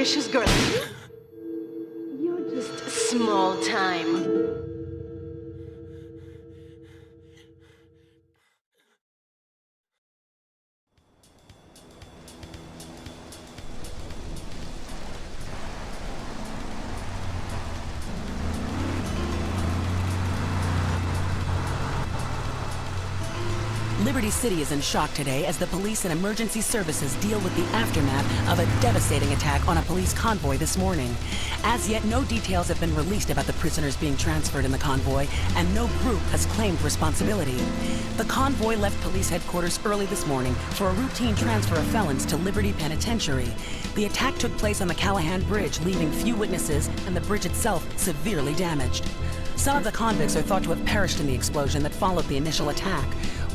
ambitious girl. You're just small time. Liberty City is in shock today as the police and emergency services deal with the aftermath of a devastating attack on a police convoy this morning. As yet, no details have been released about the prisoners being transferred in the convoy, and no group has claimed responsibility. The convoy left police headquarters early this morning for a routine transfer of felons to Liberty Penitentiary. The attack took place on the Callahan Bridge, leaving few witnesses and the bridge itself severely damaged. Some of the convicts are thought to have perished in the explosion that followed the initial attack.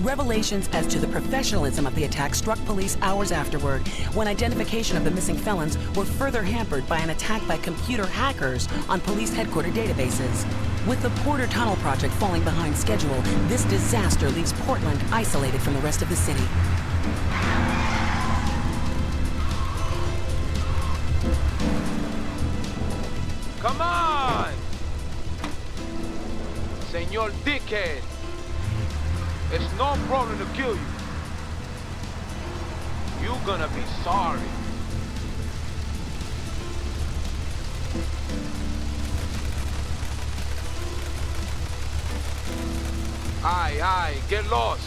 Revelations as to the professionalism of the attack struck police hours afterward, when identification of the missing felons were further hampered by an attack by computer hackers on police headquarters databases. With the Porter Tunnel project falling behind schedule, this disaster leaves Portland isolated from the rest of the city. Come on! Senor Dickhead! It's no problem to kill you. You're gonna be sorry. Aye, get lost.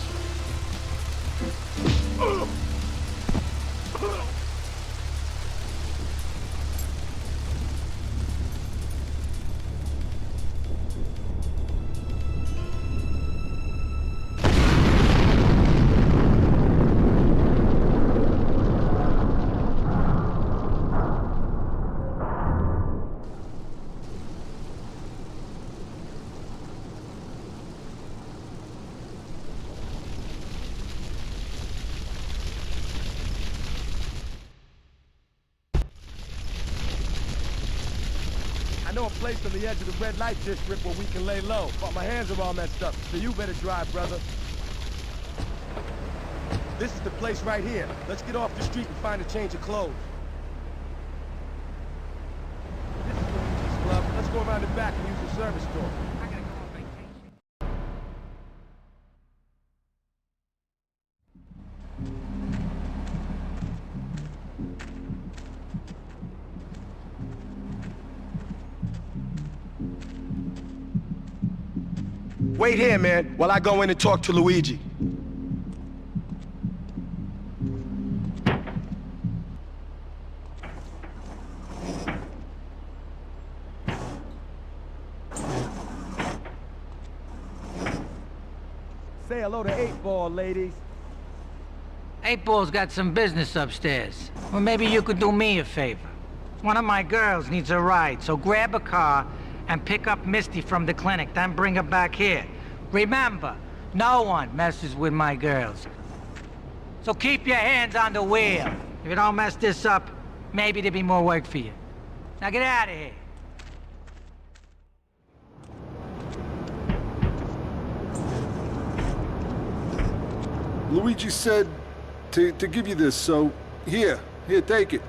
I know a place on the edge of the red light district where we can lay low, but my hands are all messed up, so you better drive, brother. This is the place right here. Let's get off the street and find a change of clothes. This is Luigi's club. Let's go around the back and use the service door. I gotta go on vacation. Wait here, man, while I go in and talk to Luigi. Say hello to 8-Ball, ladies. 8-Ball's got some business upstairs. Well, maybe you could do me a favor. One of my girls needs a ride, so grab a car and pick up Misty from the clinic, then bring her back here. Remember, no one messes with my girls. So keep your hands on the wheel. If you don't mess this up, maybe there'll be more work for you. Now get out of here. Luigi said to give you this, so here, take it.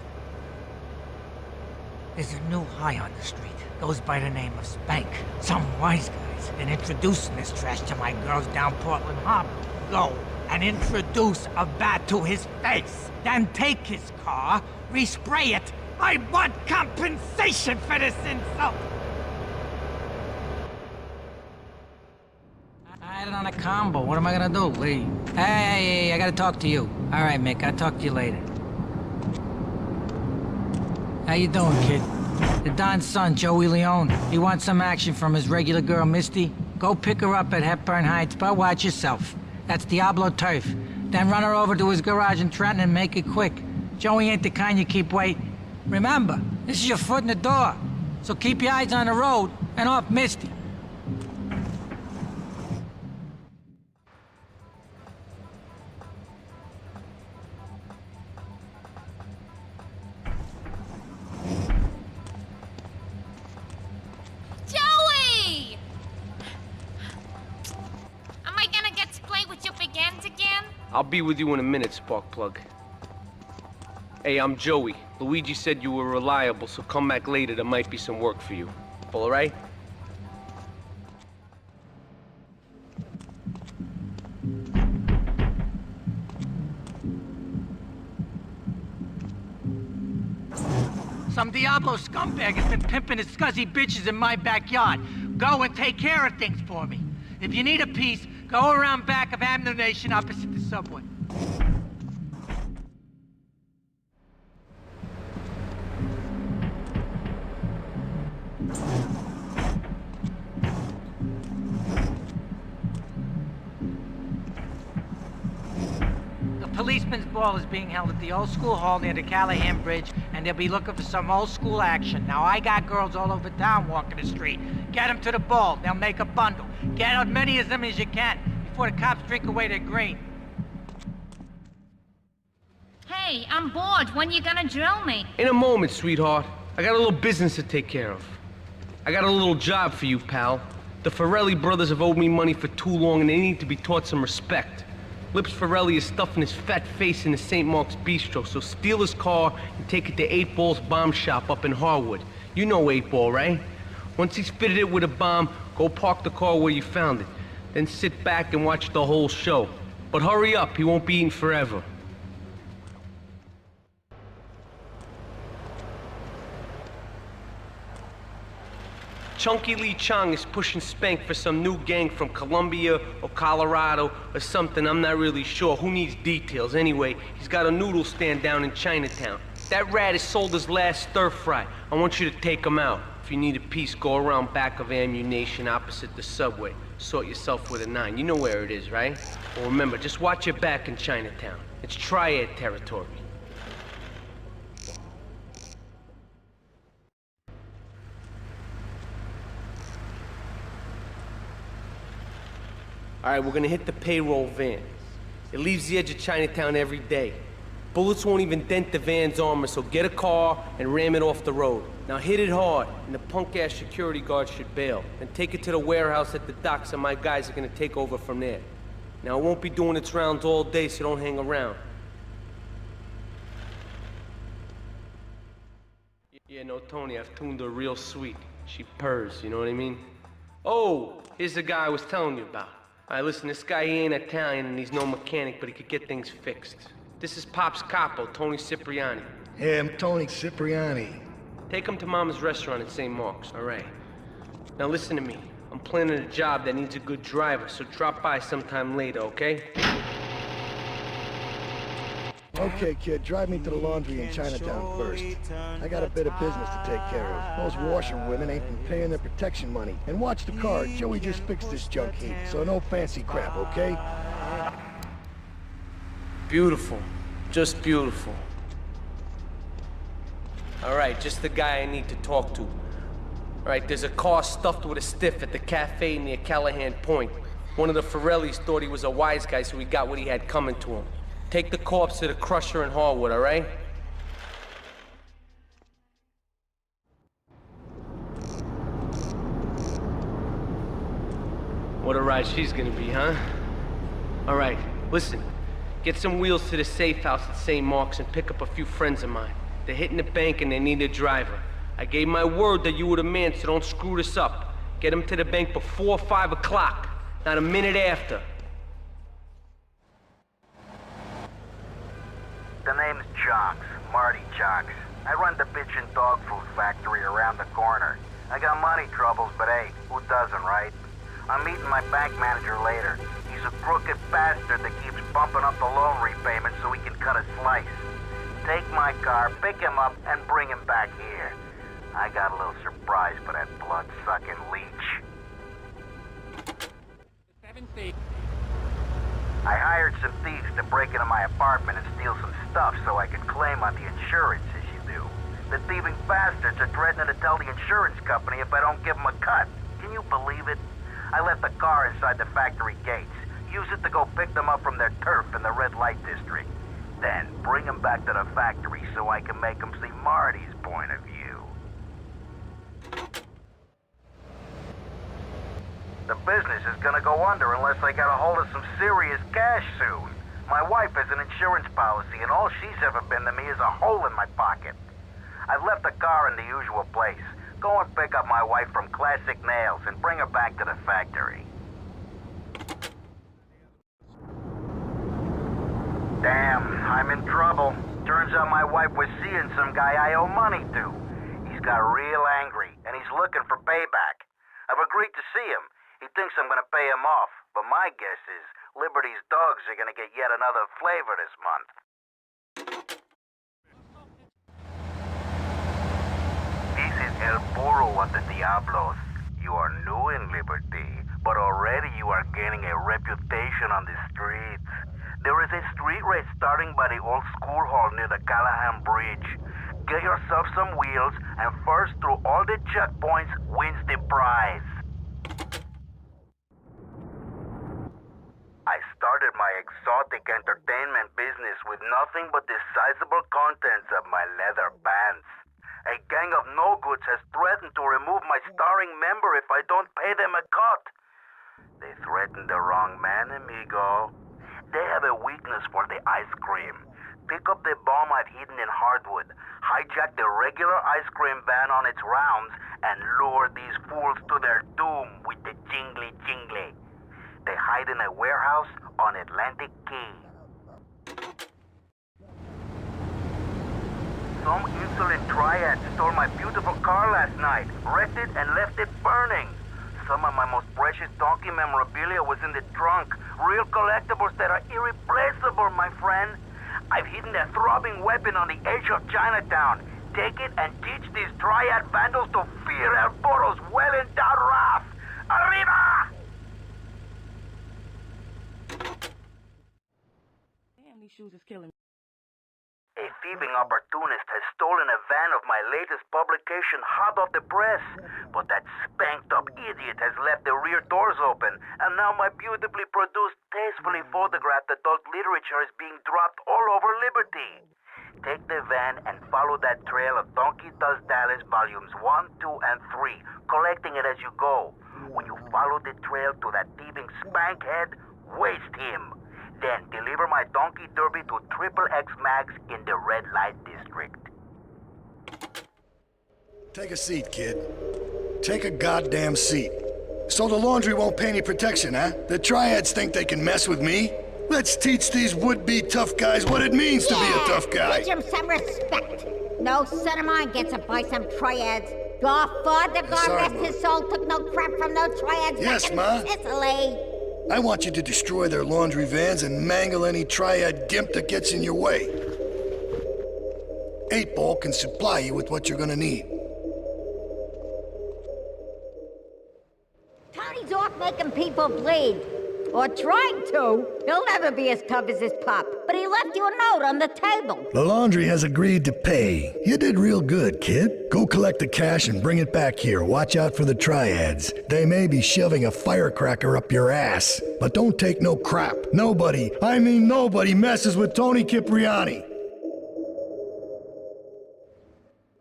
There's a new high on the street. Goes by the name of Spank. Some wise guys been introducing this trash to my girls down Portland Harbor. Go and introduce a bat to his face. Then take his car, respray it. I want compensation for this insult. I had it on a combo. What am I gonna do, Lee? Hey, I gotta talk to you. All right, Mick, I'll talk to you later. How you doing, kid? The Don's son, Joey Leone. He wants some action from his regular girl, Misty. Go pick her up at Hepburn Heights, but watch yourself. That's Diablo turf. Then run her over to his garage in Trenton and make it quick. Joey ain't the kind you keep waiting. Remember, this is your foot in the door. So keep your eyes on the road and off Misty. I'll be with you in a minute, Sparkplug. Hey, I'm Joey. Luigi said you were reliable, so come back later. There might be some work for you. All right? Some Diablo scumbag has been pimping his scuzzy bitches in my backyard. Go and take care of things for me. If you need a piece, go around back of Ammunition opposite the subway. Policeman's ball is being held at the old school hall near the Callahan Bridge, and they'll be looking for some old school action. Now, I got girls all over town walking the street. Get them to the ball. They'll make a bundle. Get as many of them as you can before the cops drink away their green. Hey, I'm bored. When you gonna drill me? In a moment, sweetheart. I got a little business to take care of. I got a little job for you, pal. The Forelli brothers have owed me money for too long, and they need to be taught some respect. Lips Forelli is stuffing his fat face in the St. Mark's Bistro, so steal his car and take it to 8 Ball's bomb shop up in Harwood. You know 8 Ball, right? Once he's fitted it with a bomb, go park the car where you found it. Then sit back and watch the whole show. But hurry up, he won't be eating forever. Chunky Lee Chong is pushing Spank for some new gang from Colombia or Colorado or something, I'm not really sure. Who needs details? Anyway, he's got a noodle stand down in Chinatown. That rat has sold his last stir-fry. I want you to take him out. If you need a piece, go around back of Ammunition opposite the subway. Sort yourself with a 9. You know where it is, right? Well, remember, just watch your back in Chinatown. It's triad territory. All right, we're gonna hit the payroll van. It leaves the edge of Chinatown every day. Bullets won't even dent the van's armor, so get a car and ram it off the road. Now hit it hard, and the punk-ass security guard should bail. Then take it to the warehouse at the docks, and my guys are gonna take over from there. Now it won't be doing its rounds all day, so don't hang around. Yeah, no, Tony, I've tuned her real sweet. She purrs, you know what I mean? Oh, here's the guy I was telling you about. All right, listen, this guy, he ain't Italian and he's no mechanic, but he could get things fixed. This is Pop's capo, Tony Cipriani. Hey, I'm Tony Cipriani. Take him to Mama's restaurant at St. Mark's, all right? Now listen to me. I'm planning a job that needs a good driver, so drop by sometime later, okay? Okay, kid, drive me to the laundry in Chinatown first. I got a bit of business to take care of. Those washerwomen ain't been paying their protection money. And watch the car. Joey just fixed this junk heap, so no fancy crap, okay? Beautiful. Just beautiful. All right, just the guy I need to talk to. All right, there's a car stuffed with a stiff at the cafe near Callahan Point. One of the Forellis thought he was a wise guy, so he got what he had coming to him. Take the corpse to the crusher in Harwood, all right? What a ride she's gonna be, huh? All right, listen. Get some wheels to the safe house at St. Mark's and pick up a few friends of mine. They're hitting the bank and they need a driver. I gave my word that you were the man, so don't screw this up. Get them to the bank before 5 o'clock, not a minute after. The name's Jocks, Marty Jocks. I run the bitchin' dog food factory around the corner. I got money troubles, but hey, who doesn't, right? I'm meeting my bank manager later. He's a crooked bastard that keeps bumping up the loan repayment so he can cut a slice. Take my car, pick him up, and bring him back here. I got a little surprise for that blood-sucking leech. I hired some thieves to break into my apartment and steal some stuff so I could claim on the insurance, as you do. The thieving bastards are threatening to tell the insurance company if I don't give them a cut. Can you believe it? I left the car inside the factory gates. Use it to go pick them up from their turf in the red light district. Then bring them back to the factory so I can make them see Marty's point of view. The business is gonna go under unless I get a hold of some serious cash soon. My wife has an insurance policy, and all she's ever been to me is a hole in my pocket. I've left the car in the usual place. Go and pick up my wife from Classic Nails and bring her back to the factory. Damn, I'm in trouble. Turns out my wife was seeing some guy I owe money to. He's got real angry, and he's looking for payback. I've agreed to see him. He thinks I'm gonna pay him off, but my guess is Liberty's dogs are gonna get yet another flavor this month. This is El Burro of the Diablos. You are new in Liberty, but already you are gaining a reputation on the streets. There is a street race starting by the old school hall near the Callahan Bridge. Get yourself some wheels, and first through all the checkpoints wins the prize. I started my exotic entertainment business with nothing but the sizable contents of my leather pants. A gang of no-goods has threatened to remove my starring member if I don't pay them a cut. They threatened the wrong man, amigo. They have a weakness for the ice cream. Pick up the bomb I've hidden in hardwood, hijack the regular ice cream van on its rounds, and lure these fools to their doom with the jingly-jingly. They hide in a warehouse on Atlantic Key. Some insolent triad stole my beautiful car last night, wrecked it and left it burning. Some of my most precious donkey memorabilia was in the trunk. Real collectibles that are irreplaceable, my friend. I've hidden a throbbing weapon on the edge of Chinatown. Take it and teach these triad vandals to fear El Burro's well-endowed wrath. Arriba! Damn, these shoes is killing me. A thieving opportunist has stolen a van of my latest publication hot off the press. But that spanked-up idiot has left the rear doors open, and now my beautifully produced, tastefully photographed adult literature is being dropped all over Liberty. Take the van and follow that trail of Donkey Does Dallas volumes 1, 2, and 3, collecting it as you go. When you follow the trail to that thieving spankhead, waste him. Then deliver my Donkey Derby to XXX Mags in the red light district. Take a seat, kid. Take a goddamn seat. So the laundry won't pay any protection, huh? The triads think they can mess with me? Let's teach these would-be tough guys what it means to be a tough guy. Teach him some respect. No son of mine gets it by some triads. Your father, God rest his soul, took no crap from no triads Yes, back in Ma. Sicily. I want you to destroy their laundry vans and mangle any triad gimp that gets in your way. 8-Ball can supply you with what you're gonna need. Tony's off making people bleed. Or trying to. He'll never be as tough as his pop. But he left you a note on the table. The laundry has agreed to pay. You did real good, kid. Go collect the cash and bring it back here. Watch out for the triads. They may be shoving a firecracker up your ass. But don't take no crap. Nobody, I mean nobody, messes with Tony Cipriani.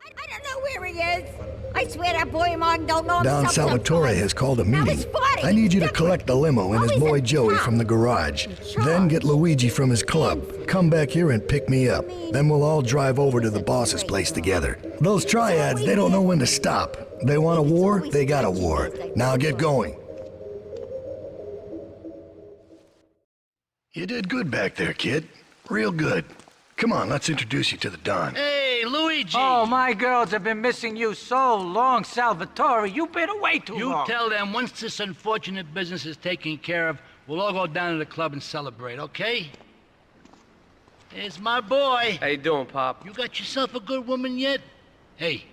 I don't know where he is. I swear that boy of mine don't know Don himself. Salvatore has called a Now meeting. his body, I need you to different. collect the limo and his Always boy in Joey town. from the garage. Sure. Then get Luigi from his club. Come back here and pick me up. Then we'll all drive over to the boss's place together. Those triads, they don't know when to stop. They want a war, they got a war. Now get going. You did good back there, kid. Real good. Come on, let's introduce you to the Don. Hey, Luigi! Oh, my girls have been missing you so long, Salvatore. You've been away too long. You tell them once this unfortunate business is taken care of, we'll all go down to the club and celebrate, okay? Here's my boy. How you doing, Pop? You got yourself a good woman yet? Hey,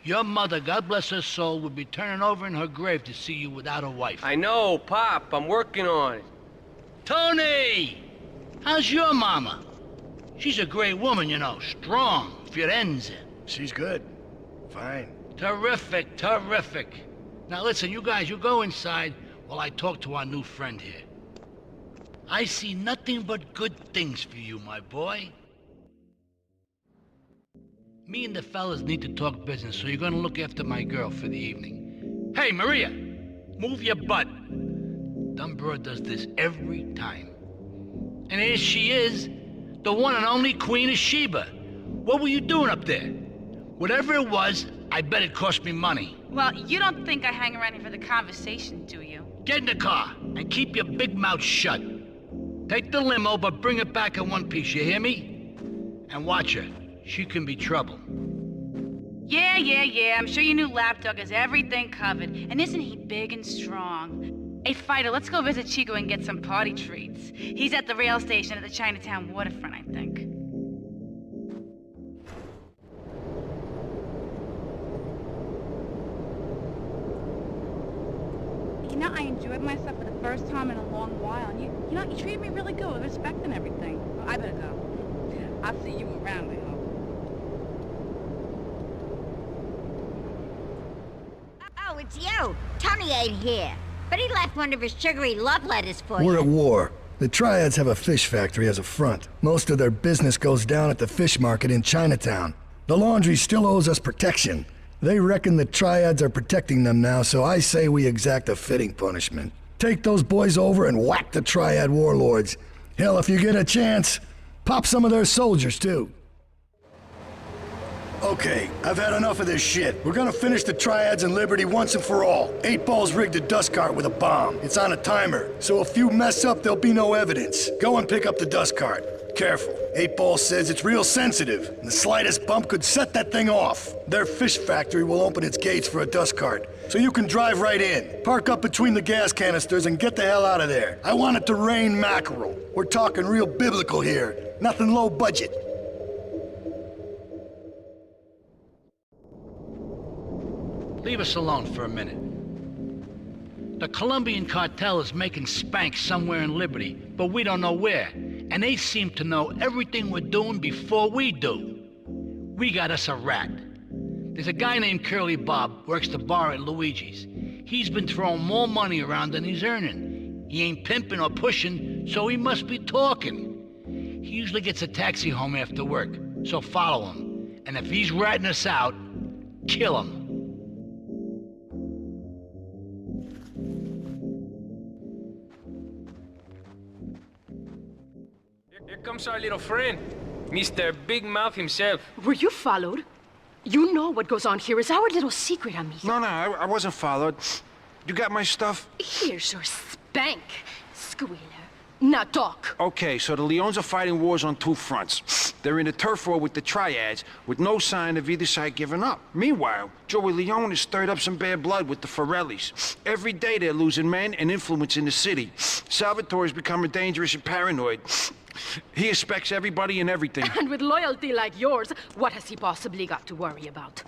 your mother, God bless her soul, would be turning over in her grave to see you without a wife. I know, Pop. I'm working on it. Tony! How's your mama? She's a great woman, you know. Strong. Firenze. She's good. Fine. Terrific, terrific. Now listen, you guys, you go inside while I talk to our new friend here. I see nothing but good things for you, my boy. Me and the fellas need to talk business, so you're gonna look after my girl for the evening. Hey, Maria! Move your butt. Dumb broad does this every time. And here she is, the one and only Queen of Sheba. What were you doing up there? Whatever it was, I bet it cost me money. Well, you don't think I hang around here for the conversation, do you? Get in the car and keep your big mouth shut. Take the limo, but bring it back in one piece, you hear me? And watch her. She can be trouble. Yeah. I'm sure your new lapdog has everything covered. And isn't he big and strong? Hey, Fido, let's go visit Chico and get some party treats. He's at the rail station at the Chinatown waterfront, I think. You know, I enjoyed myself for the first time in a long while. And you treated me really good with respect and everything. Well, I better go. I'll see you around, I hope. Oh, it's you. Tony ain't here. But he left one of his sugary love letters for you. We're at war. The Triads have a fish factory as a front. Most of their business goes down at the fish market in Chinatown. The laundry still owes us protection. They reckon the Triads are protecting them now, so I say we exact a fitting punishment. Take those boys over and whack the Triad warlords. Hell, if you get a chance, pop some of their soldiers too. Okay, I've had enough of this shit. We're gonna finish the Triads and Liberty once and for all. 8 Ball's rigged a dust cart with a bomb. It's on a timer, so if you mess up, there'll be no evidence. Go and pick up the dust cart. Careful. 8 Ball says it's real sensitive, and the slightest bump could set that thing off. Their fish factory will open its gates for a dust cart, so you can drive right in. Park up between the gas canisters and get the hell out of there. I want it to rain mackerel. We're talking real biblical here. Nothing low budget. Leave us alone for a minute. The Colombian cartel is making spank somewhere in Liberty, but we don't know where. And they seem to know everything we're doing before we do. We got us a rat. There's a guy named Curly Bob, works the bar at Luigi's. He's been throwing more money around than he's earning. He ain't pimping or pushing, so he must be talking. He usually gets a taxi home after work, so follow him. And if he's ratting us out, kill him. Here comes our little friend, Mr. Big Mouth himself. Were you followed? You know what goes on here is our little secret, amigo. No, I wasn't followed. You got my stuff? Here's your spank, squealer. Now talk. Okay, so the Leones are fighting wars on 2 fronts. They're in a turf war with the Triads, with no sign of either side giving up. Meanwhile, Joey Leone has stirred up some bad blood with the Forellis. Every day they're losing men and influence in the city. Salvatore's becoming dangerous and paranoid. He expects everybody and everything. And with loyalty like yours, what has he possibly got to worry about?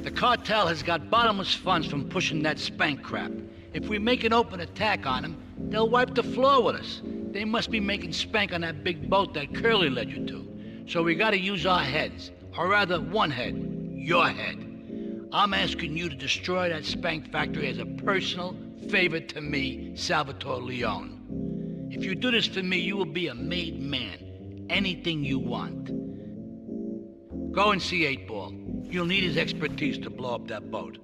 The cartel has got bottomless funds from pushing that spank crap. If we make an open attack on them, they'll wipe the floor with us. They must be making spank on that big boat that Curly led you to. So we gotta use our heads. Or rather, one head. Your head. I'm asking you to destroy that spank factory as a personal favor to me, Salvatore Leone. If you do this for me, you will be a made man. Anything you want. Go and see 8 Ball. You'll need his expertise to blow up that boat.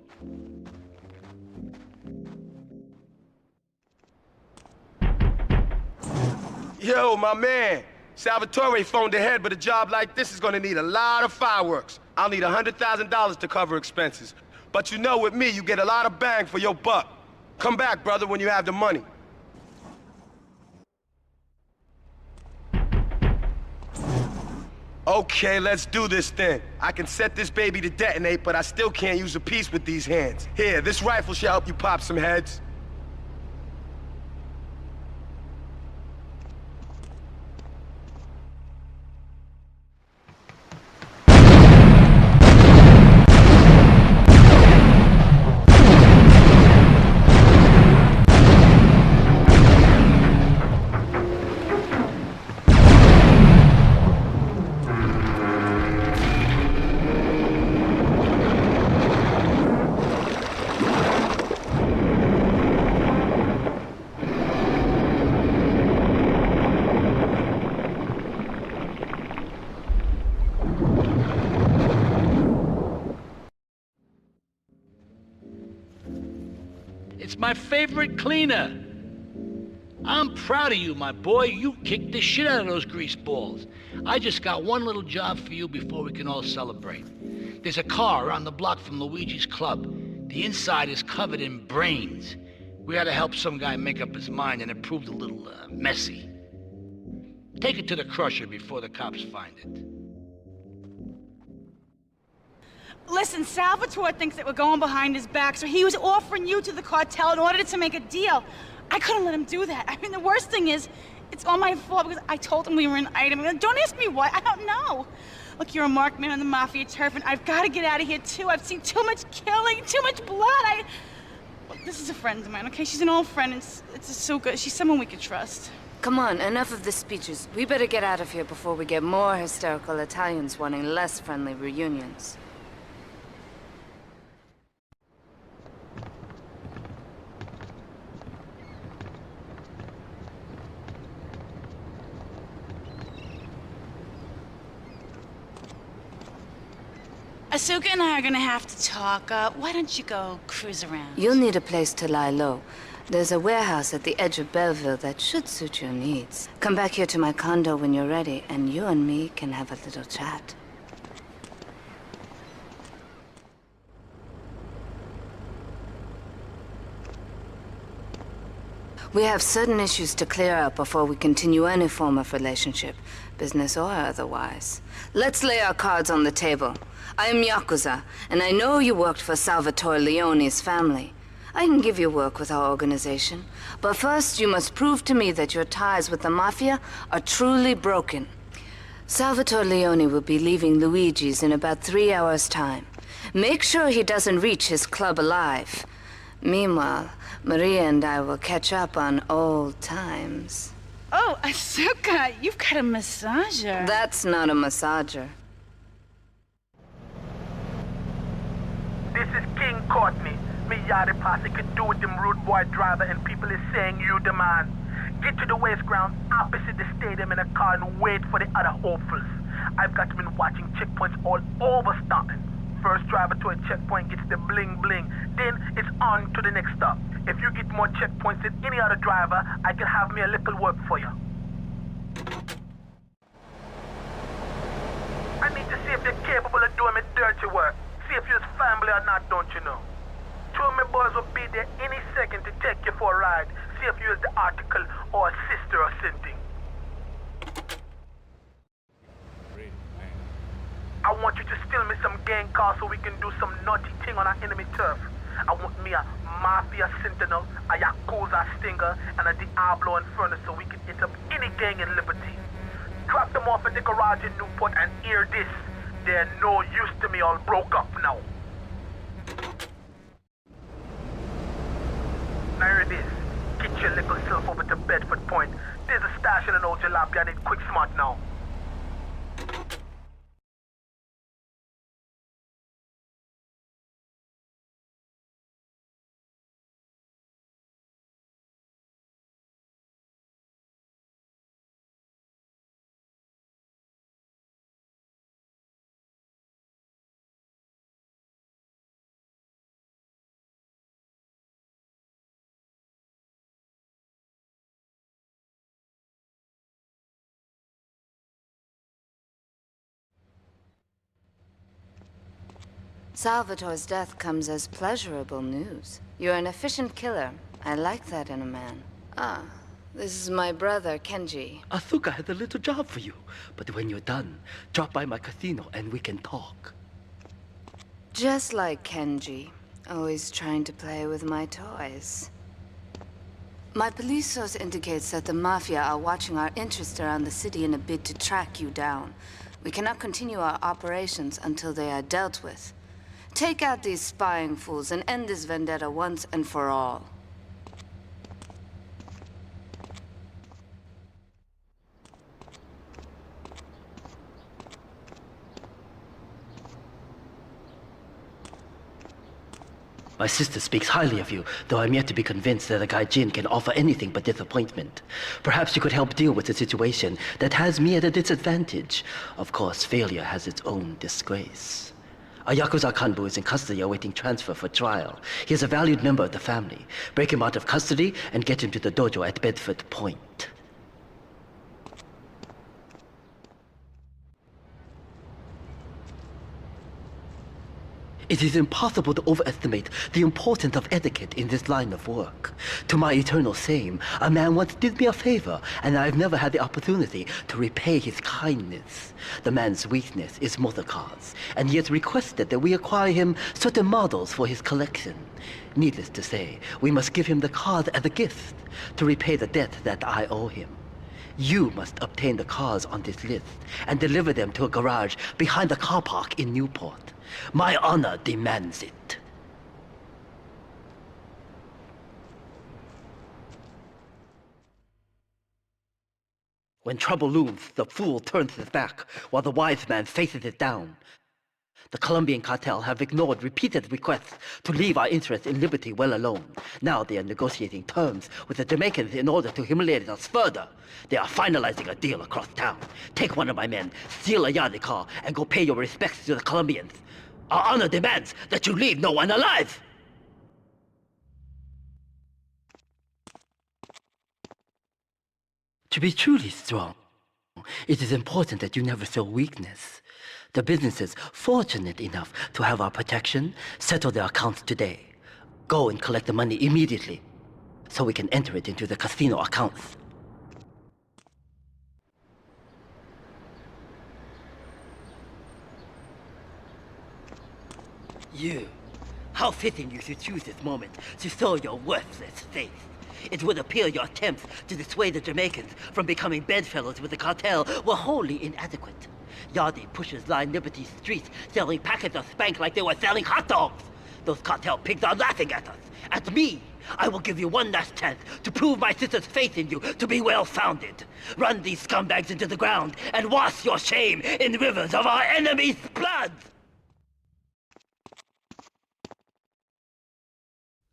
Yo, my man. Salvatore phoned ahead, but a job like this is gonna need a lot of fireworks. I'll need $100,000 to cover expenses. But you know, with me, you get a lot of bang for your buck. Come back, brother, when you have the money. Okay, let's do this then. I can set this baby to detonate, but I still can't use a piece with these hands. Here, this rifle should help you pop some heads. my favorite cleaner. I'm proud of you, my boy. You kicked the shit out of those grease balls. I just got one little job for you before we can all celebrate. There's a car around the block from Luigi's club. The inside is covered in brains. We had to help some guy make up his mind, and it proved a little messy. Take it to the crusher before the cops find it. Listen, Salvatore thinks that we're going behind his back, so he was offering you to the cartel in order to make a deal. I couldn't let him do that. I mean, the worst thing is, it's all my fault because I told him we were an item. Don't ask me why, I don't know. Look, you're a marked man on the Mafia turf, and I've got to get out of here, too. I've seen too much killing, too much blood. Look, this is a friend of mine, okay? She's an old friend. It's so good. She's someone we could trust. Come on, enough of the speeches. We better get out of here before we get more hysterical Italians wanting less friendly reunions. Asuka and I are gonna have to talk. Why don't you go cruise around? You'll need a place to lie low. There's a warehouse at the edge of Belleville that should suit your needs. Come back here to my condo when you're ready, and you and me can have a little chat. We have certain issues to clear up before we continue any form of relationship, business or otherwise. Let's lay our cards on the table. I am Yakuza, and I know you worked for Salvatore Leone's family. I can give you work with our organization, but first you must prove to me that your ties with the Mafia are truly broken. Salvatore Leone will be leaving Luigi's in about 3 hours' time. Make sure he doesn't reach his club alive. Meanwhile, Maria and I will catch up on old times. Oh, Asuka, you've got a massager. That's not a massager. This is King Courtney. Me Yachty Posse could do with them rude boy driver, and people is saying you the man. Get to the waste ground opposite the stadium in a car and wait for the other hopefuls. I've got been watching checkpoints all over Staunton. First driver to a checkpoint gets the bling bling, then it's on to the next stop. If you get more checkpoints than any other driver, I can have me a little work for you. I need to see if you're capable of doing me dirty work. See if you're family or not, don't you know? Two of my boys will be there any second to take you for a ride. See if you're the article or a sister or something. I want you to steal me some gang cars so we can do some naughty thing on our enemy turf. I want me a Mafia Sentinel, a Yakuza Stinger, and a Diablo Inferno so we can hit up any gang in Liberty. Drop them off at the garage in Newport and hear this. They're no use to me, all broke up now. Now here it is. Get your little self over to Bedford Point. There's a stash in an old jalopy. I need quick smart now. Salvatore's death comes as pleasurable news. You're an efficient killer. I like that in a man. Ah, this is my brother, Kenji. Asuka has a little job for you, but when you're done, drop by my casino and we can talk. Just like Kenji, always trying to play with my toys. My police source indicates that the Mafia are watching our interests around the city in a bid to track you down. We cannot continue our operations until they are dealt with. Take out these spying fools and end this vendetta once and for all. My sister speaks highly of you, though I'm yet to be convinced that a gaijin can offer anything but disappointment. Perhaps you could help deal with a situation that has me at a disadvantage. Of course, failure has its own disgrace. A Yakuza Kanbu is in custody awaiting transfer for trial. He is a valued member of the family. Break him out of custody and get him to the dojo at Bedford Point. It is impossible to overestimate the importance of etiquette in this line of work. To my eternal shame, a man once did me a favor, and I've never had the opportunity to repay his kindness. The man's weakness is motor cars, and he has requested that we acquire him certain models for his collection. Needless to say, we must give him the cars as a gift to repay the debt that I owe him. You must obtain the cars on this list and deliver them to a garage behind the car park in Newport. My honor demands it. When trouble looms, the fool turns his back, while the wise man faces it down. The Colombian cartel have ignored repeated requests to leave our interests in liberty well alone. Now they are negotiating terms with the Jamaicans in order to humiliate us further. They are finalizing a deal across town. Take one of my men, steal a Yardley car, and go pay your respects to the Colombians. Our honor demands that you leave no one alive! To be truly strong, it is important that you never show weakness. The businesses fortunate enough to have our protection settle their accounts today. Go and collect the money immediately, so we can enter it into the casino accounts. You, how fitting you should choose this moment to show your worthless faith. It would appear your attempts to dissuade the Jamaicans from becoming bedfellows with the cartel were wholly inadequate. Yardy pushers line Liberty Street selling packets of spank like they were selling hot dogs. Those cartel pigs are laughing at us. At me! I will give you one last chance to prove my sister's faith in you to be well-founded. Run these scumbags into the ground and wash your shame in rivers of our enemies' blood!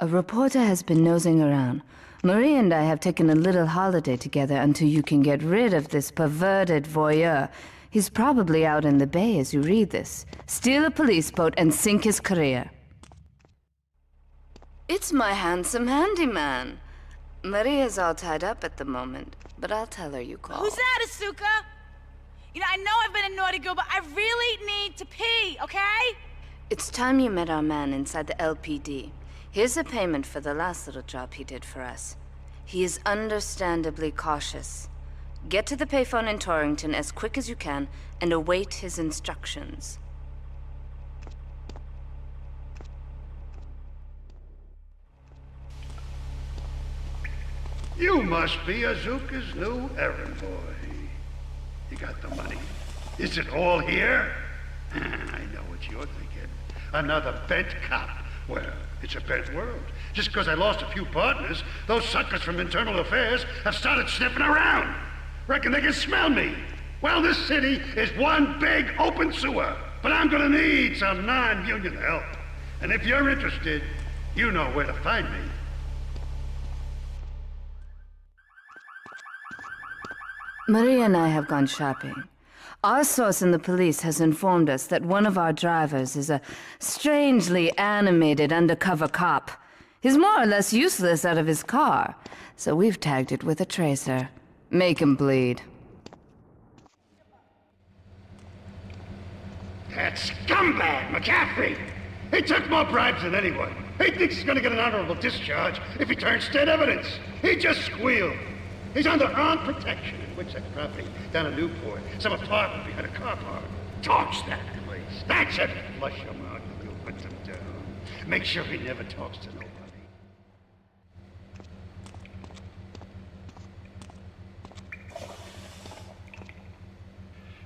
A reporter has been nosing around. Marie and I have taken a little holiday together until you can get rid of this perverted voyeur. He's probably out in the bay as you read this. Steal a police boat and sink his career. It's my handsome handyman. Maria's all tied up at the moment, but I'll tell her you called. Who's that, Asuka? You know, I know I've been a naughty girl, but I really need to pee, okay? It's time you met our man inside the LPD. Here's a payment for the last little job he did for us. He is understandably cautious. Get to the payphone in Torrington as quick as you can and await his instructions. You must be Azuka's new errand boy. You got the money. Is it all here? I know what you're thinking. Another bent cop. Well, it's a bent world. Just because I lost a few partners, those suckers from Internal Affairs have started sniffing around. Reckon they can smell me. Well, this city is one big open sewer. But I'm gonna need some non-union help. And if you're interested, you know where to find me. Maria and I have gone shopping. Our source in the police has informed us that one of our drivers is a strangely animated undercover cop. He's more or less useless out of his car, so we've tagged it with a tracer. Make him bleed. That scumbag, McCaffrey! He took more bribes than anyone. He thinks he's gonna get an honorable discharge if he turns state evidence. He just squealed. He's under armed protection in Wixack property down in Newport. Some apartment behind a car park. Torch that place. That's it. Flush him out and you'll hunt him down. Make sure he never talks to nobody.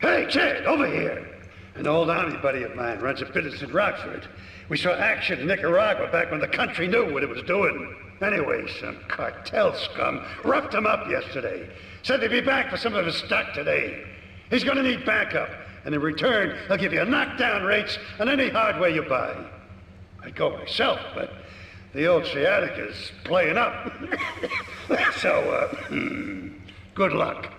Hey, kid, over here. An old army buddy of mine runs a business in Rockford. We saw action in Nicaragua back when the country knew what it was doing. Anyway, some cartel scum roughed him up yesterday. Said they'd be back for some of his stock today. He's gonna need backup, and in return, he'll give you knockdown rates on any hardware you buy. I'd go myself, but the old sciatica's playing up. So, good luck.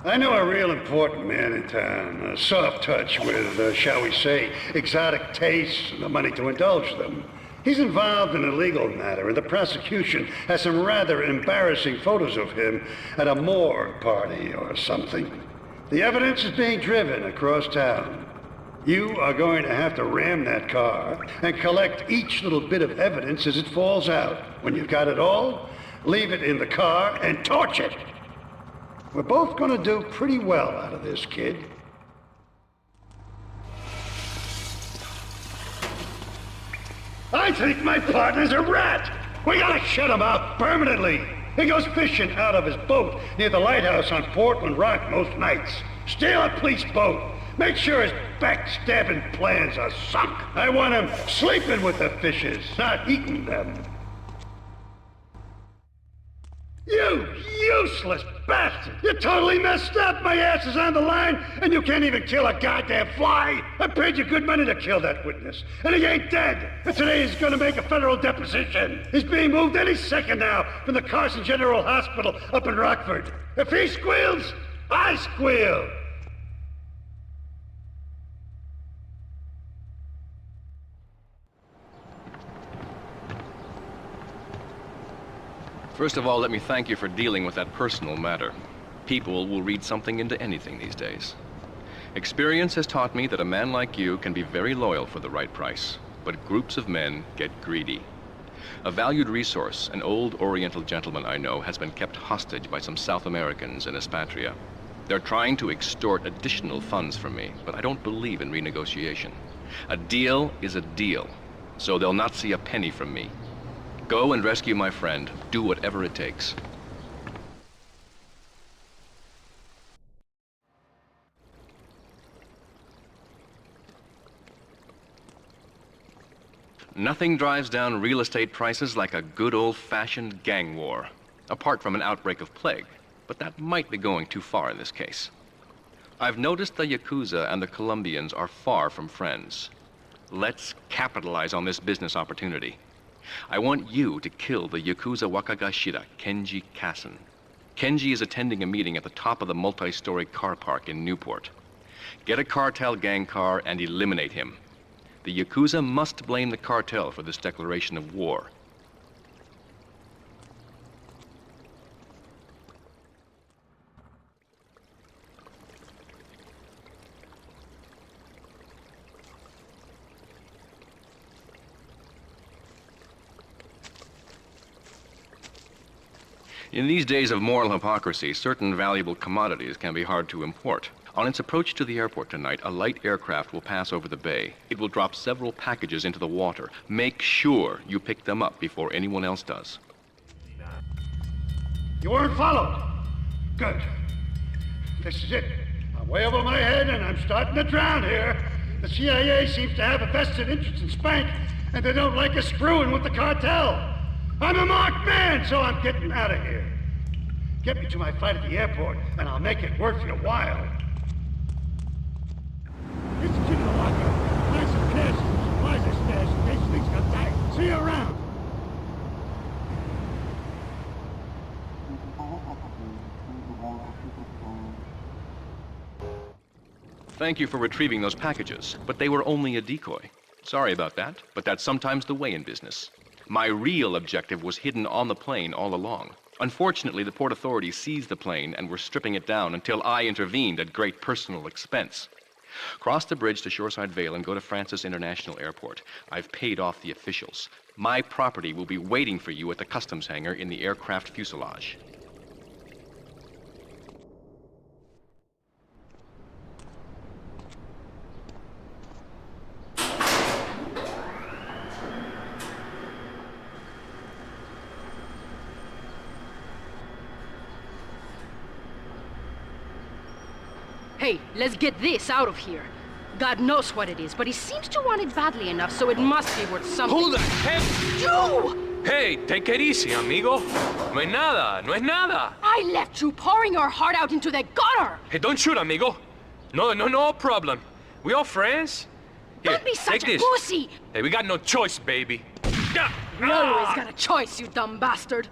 I know a real important man in town, a soft touch with, shall we say, exotic tastes and the money to indulge them. He's involved in a legal matter, and the prosecution has some rather embarrassing photos of him at a morgue party or something. The evidence is being driven across town. You are going to have to ram that car and collect each little bit of evidence as it falls out. When you've got it all, leave it in the car and torch it. We're both gonna do pretty well out of this, kid. I think my partner's a rat! We gotta shut him out permanently! He goes fishing out of his boat near the lighthouse on Portland Rock most nights. Steal a police boat! Make sure his backstabbing plans are sunk! I want him sleeping with the fishes, not eating them! You useless bastard! You're totally messed up! My ass is on the line, and you can't even kill a goddamn fly! I paid you good money to kill that witness, and he ain't dead! And today he's gonna make a federal deposition! He's being moved any second now from the Carson General Hospital up in Rockford. If he squeals, I squeal! First of all, let me thank you for dealing with that personal matter. People will read something into anything these days. Experience has taught me that a man like you can be very loyal for the right price, but groups of men get greedy. A valued resource, an old Oriental gentleman I know, has been kept hostage by some South Americans in Espatria. They're trying to extort additional funds from me, but I don't believe in renegotiation. A deal is a deal, so they'll not see a penny from me. Go and rescue my friend. Do whatever it takes. Nothing drives down real estate prices like a good old-fashioned gang war. Apart from an outbreak of plague. But that might be going too far in this case. I've noticed the Yakuza and the Colombians are far from friends. Let's capitalize on this business opportunity. I want you to kill the Yakuza Wakagashira, Kenji Kassen. Kenji is attending a meeting at the top of the multi-story car park in Newport. Get a cartel gang car and eliminate him. The Yakuza must blame the cartel for this declaration of war. In these days of moral hypocrisy, certain valuable commodities can be hard to import. On its approach to the airport tonight, a light aircraft will pass over the bay. It will drop several packages into the water. Make sure you pick them up before anyone else does. You weren't followed. Good. This is it. I'm way over my head and I'm starting to drown here. The CIA seems to have a vested interest in Spank, and they don't like us screwing with the cartel. I'm a marked man, so I'm getting out of here. Get me to my flight at the airport, and I'll make it worth your while. Get the kid in the locker. Find some cash and supplies I stashed in case things got tight. See you around. Thank you for retrieving those packages, but they were only a decoy. Sorry about that, but that's sometimes the way in business. My real objective was hidden on the plane all along. Unfortunately, the port authorities seized the plane and were stripping it down until I intervened at great personal expense. Cross the bridge to Shoreside Vale and go to Francis International Airport. I've paid off the officials. My property will be waiting for you at the customs hangar in the aircraft fuselage. Hey, let's get this out of here. God knows what it is, but he seems to want it badly enough, so it must be worth something. Who the heck? You! Hey, take it easy, amigo. No es nada, no es nada. I left you pouring our heart out into the gutter! Hey, don't shoot, amigo. No problem. We all friends. Here, Don't be such take a this. pussy! Hey, we got no choice, baby. You always got a choice, you dumb bastard.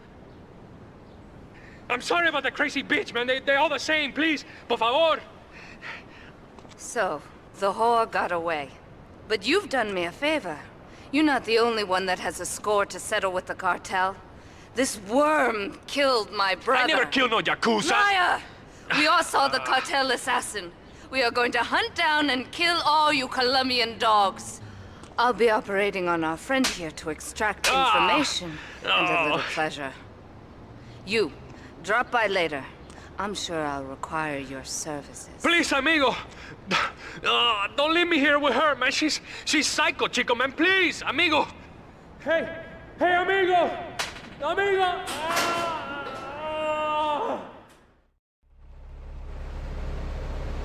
I'm sorry about that crazy bitch, man. They're all the same. Please, por favor. So, the whore got away. But you've done me a favor. You're not the only one that has a score to settle with the cartel. This worm killed my brother. I never killed no Yakuza. Liar! We all saw the cartel assassin. We are going to hunt down and kill all you Colombian dogs. I'll be operating on our friend here to extract information and a little pleasure. You, drop by later. I'm sure I'll require your services. Please, amigo. Don't leave me here with her, man. She's psycho, chico, man. Please, amigo. Hey, amigo. Amigo.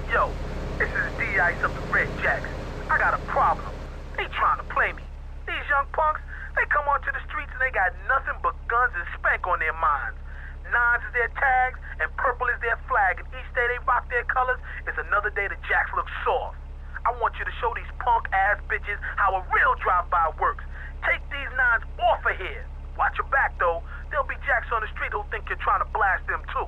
Yo, this is D-Ice of the Red Jacks. I got a problem. They trying to play me. These young punks, they come onto the streets and they got nothing but guns and spank on their minds. Nines is their tags, and purple is their flag, and each day they rock their colors is another day the Jacks look soft. I want you to show these punk-ass bitches how a real drive-by works. Take these nines off of here. Watch your back, though. There'll be Jacks on the street who think you're trying to blast them, too.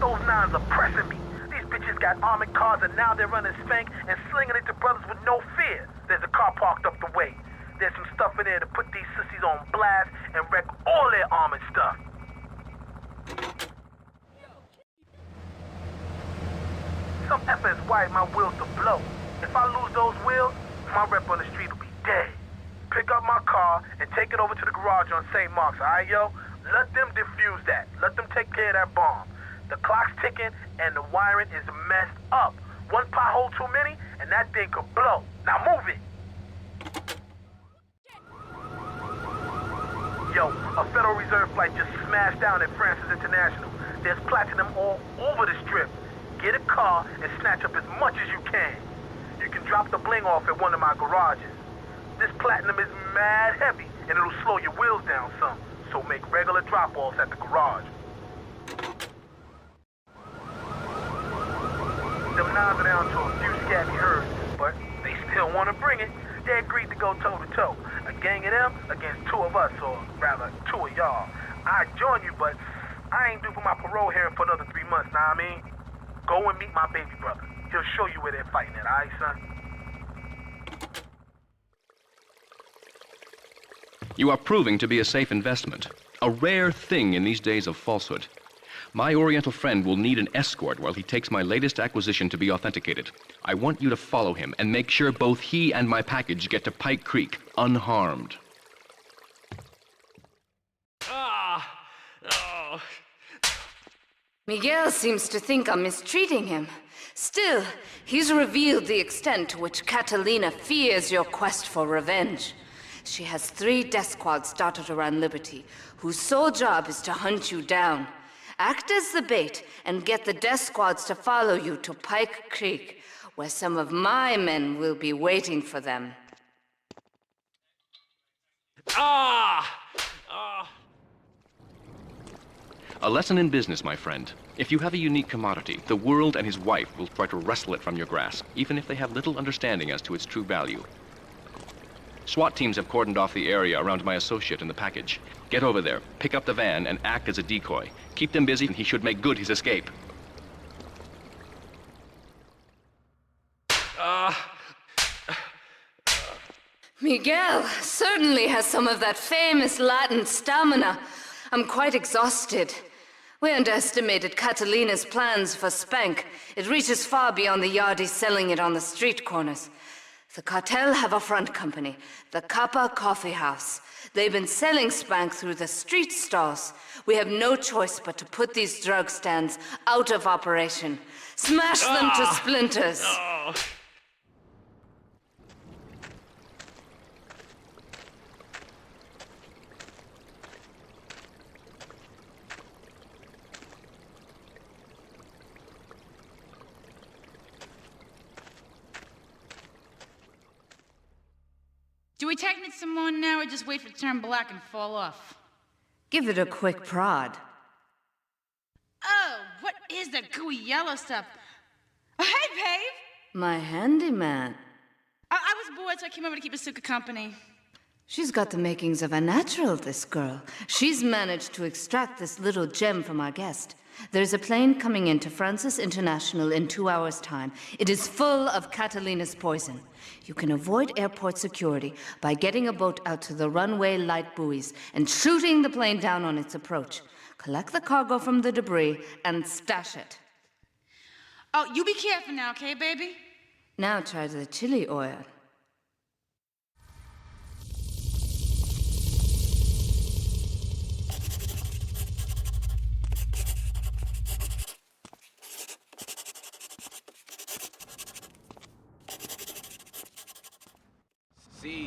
Those nines are pressing me. These bitches got armored cars, and now they're running spank and slinging it to brothers with no fear. There's a car parked up the way. There's some stuff in there to put these sissies on blast and wreck all their armored stuff. Some effort is wired my wheels to blow. If I lose those wheels, my rep on the street will be dead. Pick up my car and take it over to the garage on St. Mark's, alright, yo? Let them defuse that. Let them take care of that bomb. The clock's ticking and the wiring is messed up. One pothole too many and that thing could blow. Now move it. Yo, a Federal Reserve flight just smashed down at Francis International. There's platinum all over the strip. Get a car and snatch up as much as you can. You can drop the bling off at one of my garages. This platinum is mad heavy and it'll slow your wheels down some, so make regular drop-offs at the garage. Them nines are down to a few scabby herds, but they still want to bring it. They agreed to go toe-to-toe. A gang of them against two of us, or rather, two of y'all. I'd join you, but I ain't due for my parole hearing for another 3 months, know what I mean? Go and meet my baby brother. He'll show you where they're fighting at, alright, son? You are proving to be a safe investment, a rare thing in these days of falsehood. My Oriental friend will need an escort while he takes my latest acquisition to be authenticated. I want you to follow him and make sure both he and my package get to Pike Creek unharmed. Miguel seems to think I'm mistreating him. Still, he's revealed the extent to which Catalina fears your quest for revenge. She has 3 death squads dotted around Liberty, whose sole job is to hunt you down. Act as the bait and get the death squads to follow you to Pike Creek, where some of my men will be waiting for them. A lesson in business, my friend. If you have a unique commodity, the world and his wife will try to wrestle it from your grasp, even if they have little understanding as to its true value. SWAT teams have cordoned off the area around my associate and the package. Get over there, pick up the van, and act as a decoy. Keep them busy, and he should make good his escape. Miguel certainly has some of that famous Latin stamina. I'm quite exhausted. We underestimated Catalina's plans for Spank. It reaches far beyond the yardies selling it on the street corners. The cartel have a front company, the Kappa Coffee House. They've been selling Spank through the street stalls. We have no choice but to put these drug stands out of operation. Smash them to splinters. Do we tighten it some more now, or just wait for it to turn black and fall off? Give it a quick prod. Oh, what is that gooey yellow stuff? Oh, hey, babe! My handyman. I was bored, so I came over to keep Asuka company. She's got the makings of a natural, this girl. She's managed to extract this little gem from our guest. There's a plane coming into Francis International in 2 hours' time. It is full of Catalina's poison. You can avoid airport security by getting a boat out to the runway light buoys and shooting the plane down on its approach. Collect the cargo from the debris and stash it. Oh, you be careful now, okay, baby? Now try the chili oil.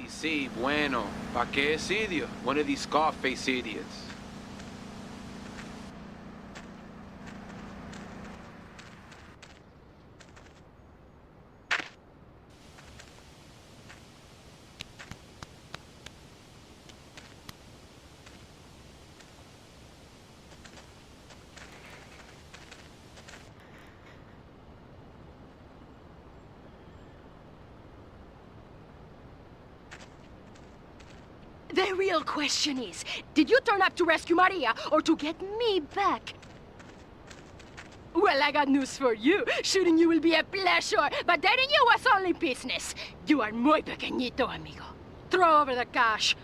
Sí, bueno. ¿Pa qué Isidio? One of these Scarface idiots. The real question is, did you turn up to rescue Maria or to get me back? Well, I got news for you. Shooting you will be a pleasure, but dating you was only business. You are muy pequeñito, amigo. Throw over the cash.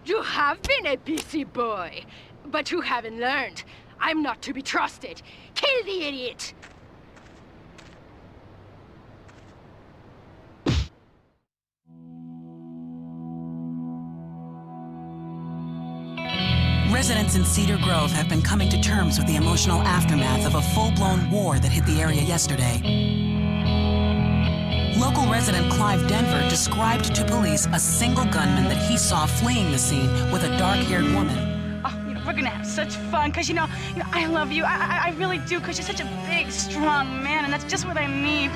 You have been a busy boy, but you haven't learned. I'm not to be trusted. Kill the idiot! Residents in Cedar Grove have been coming to terms with the emotional aftermath of a full-blown war that hit the area yesterday. Local resident Clive Denver described to police a single gunman that he saw fleeing the scene with a dark-haired woman. Oh, we're gonna have such fun, because, you know, I love you. I really do, because you're such a big, strong man, and that's just what I need.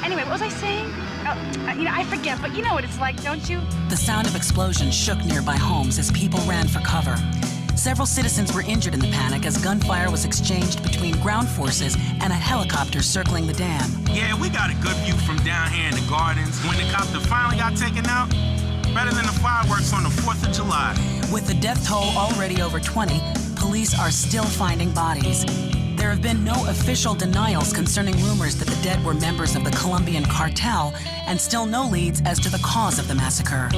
Anyway, what was I saying? Oh, I forget, but you know what it's like, don't you? The sound of explosions shook nearby homes as people ran for cover. Several citizens were injured in the panic as gunfire was exchanged between ground forces and a helicopter circling the dam. Yeah, we got a good view from down here in the gardens. When the copter finally got taken out, better than the fireworks on the 4th of July. With the death toll already over 20, police are still finding bodies. There have been no official denials concerning rumors that the dead were members of the Colombian cartel, and still no leads as to the cause of the massacre.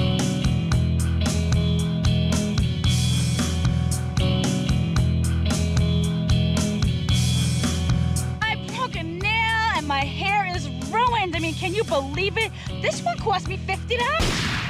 My hair is ruined. I mean, can you believe it? This one cost me $50.